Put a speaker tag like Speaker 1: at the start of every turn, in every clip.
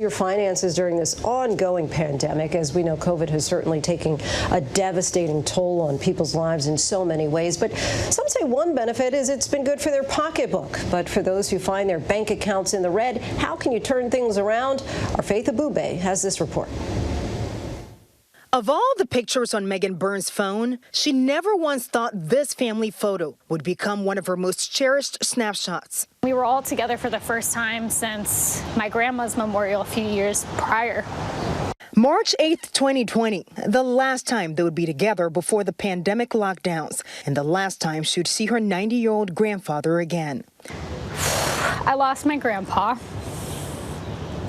Speaker 1: Your finances during this ongoing pandemic. As we know, COVID has certainly taken a devastating toll on people's lives in so many ways. But some say one benefit is it's been good for their pocketbook. But for those who find their bank accounts in the red, how can you turn things around? Our Faith Abubey has this report.
Speaker 2: Of all the pictures on Megan Burns' phone, she never once thought this family photo would become one of her most cherished snapshots.
Speaker 3: We were all together for the first time since my grandma's memorial a few years prior.
Speaker 2: March 8th, 2020, the last time they would be together before the pandemic lockdowns, and the last time she would see her 90-year-old grandfather again.
Speaker 3: I lost my grandpa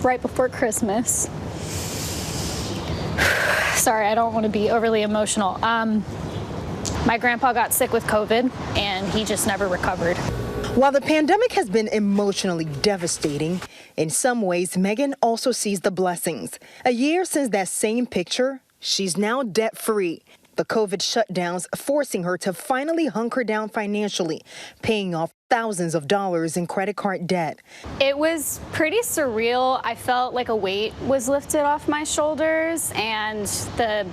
Speaker 3: right before Christmas. Sorry, I don't want to be overly emotional. My grandpa got sick with COVID, and he just never recovered.
Speaker 2: While the pandemic has been emotionally devastating, in some ways, Megan also sees the blessings. A year since that same picture, she's now debt-free. The COVID shutdowns forcing her to finally hunker down financially, paying off thousands of dollars in credit card debt.
Speaker 3: It was pretty surreal. I felt like a weight was lifted off my shoulders, and the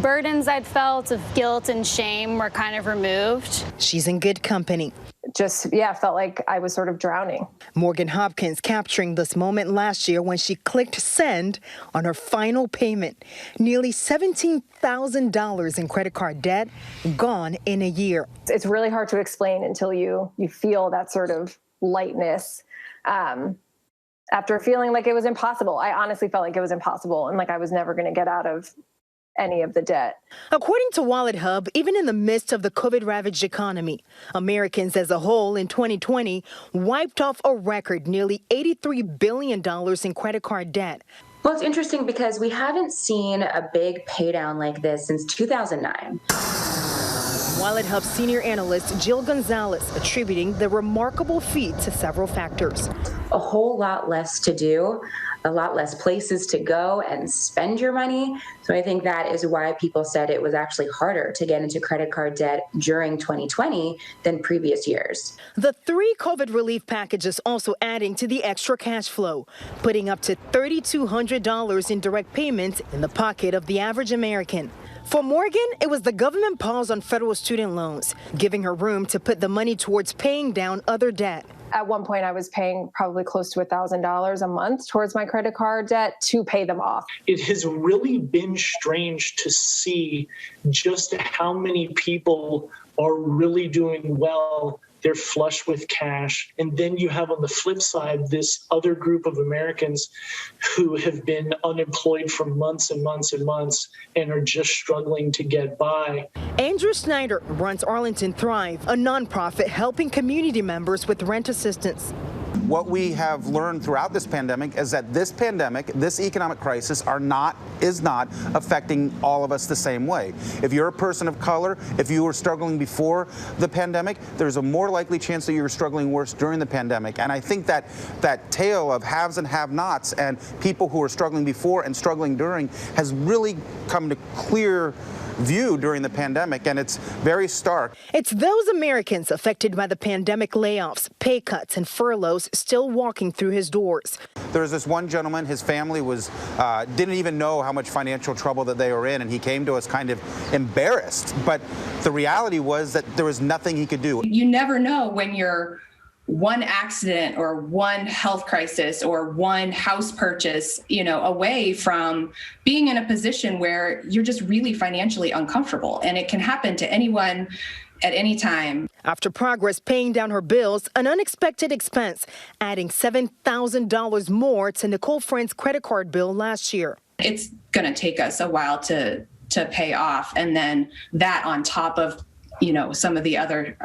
Speaker 3: burdens I'd felt of guilt and shame were kind of removed.
Speaker 2: She's in good company.
Speaker 4: Felt like I was sort of drowning.
Speaker 2: Morgan Hopkins capturing this moment last year when she clicked send on her final payment. Nearly $17,000 in credit card debt gone in a year.
Speaker 4: It's really hard to explain until you feel that sort of lightness. After feeling like it was impossible, I honestly felt like it was impossible and like I was never going to get out of any of the debt.
Speaker 2: According to Wallet Hub, even in the midst of the COVID-ravaged economy, Americans as a whole in 2020 wiped off a record nearly $83 billion in credit card debt.
Speaker 5: Well, it's interesting because we haven't seen a big pay down like this since 2009.
Speaker 2: Wallet Hub senior analyst Jill Gonzalez attributing the remarkable feat to several factors.
Speaker 5: A whole lot less to do, a lot less places to go and spend your money. So I think that is why people said it was actually harder to get into credit card debt during 2020 than previous years.
Speaker 2: The 3 COVID relief packages also adding to the extra cash flow, putting up to $3,200 in direct payments in the pocket of the average American. For Morgan, it was the government pause on federal student loans, giving her room to put the money towards paying down other debt.
Speaker 4: At one point, I was paying probably close to $1,000 a month towards my credit card debt to pay them off.
Speaker 6: It has really been strange to see just how many people are really doing well. They're flush with cash. And then you have on the flip side this other group of Americans who have been unemployed for months and months and months and are just struggling to get by.
Speaker 2: Andrew Snyder runs Arlington Thrive, a nonprofit helping community members with rent assistance.
Speaker 7: What we have learned throughout this pandemic is that this pandemic, this economic crisis is not affecting all of us the same way. If you're a person of color, if you were struggling before the pandemic, there's a more likely chance that you're struggling worse during the pandemic. And I think that tale of haves and have-nots and people who are struggling before and struggling during has really come to clear view during the pandemic, and it's very stark.
Speaker 2: It's those Americans affected by the pandemic layoffs, pay cuts, and furloughs still walking through his doors.
Speaker 7: There's this one gentleman, his family didn't even know how much financial trouble that they were in, and he came to us kind of embarrassed. But the reality was that there was nothing he could do.
Speaker 8: You never know when you're one accident or one health crisis or one house purchase, away from being in a position where you're just really financially uncomfortable. And it can happen to anyone at any time.
Speaker 2: After progress paying down her bills, an unexpected expense, adding $7,000 more to Nicole Friend's credit card bill last year.
Speaker 8: It's going to take us a while to pay off. And then that on top of some of the other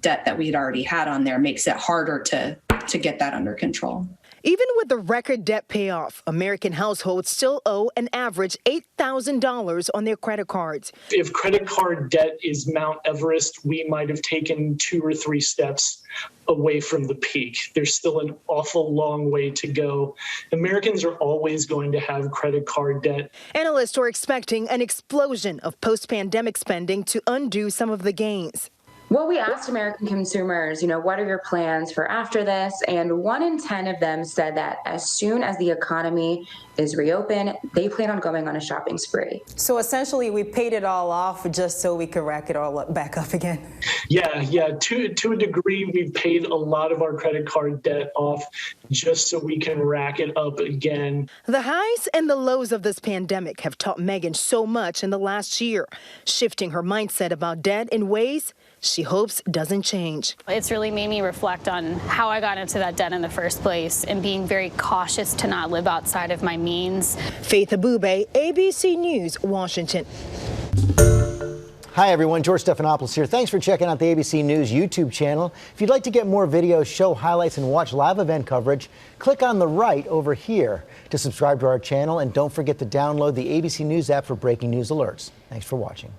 Speaker 8: debt that we had already had on there makes it harder to get that under control.
Speaker 2: Even with the record debt payoff, American households still owe an average $8,000 on their credit cards.
Speaker 6: If credit card debt is Mount Everest, we might have taken 2 or 3 steps away from the peak. There's still an awful long way to go. Americans are always going to have credit card debt.
Speaker 2: Analysts are expecting an explosion of post-pandemic spending to undo some of the gains.
Speaker 5: Well, we asked American consumers, what are your plans for after this? And 1 in 10 of them said that as soon as the economy is reopened, they plan on going on a shopping spree.
Speaker 9: So essentially, we paid it all off just so we could rack it all back up again.
Speaker 6: Yeah. To a degree, we've paid a lot of our credit card debt off just so we can rack it up again.
Speaker 2: The highs and the lows of this pandemic have taught Megan so much in the last year, shifting her mindset about debt in ways she hopes doesn't change.
Speaker 3: It's really made me reflect on how I got into that debt in the first place and being very cautious to not live outside of my means.
Speaker 2: Faith Abubey, ABC News, Washington.
Speaker 10: Hi everyone, George Stephanopoulos here. Thanks for checking out the ABC News YouTube channel. If you'd like to get more videos, show highlights, and watch live event coverage, click on the right over here to subscribe to our channel, and don't forget to download the ABC News app for breaking news alerts. Thanks for watching.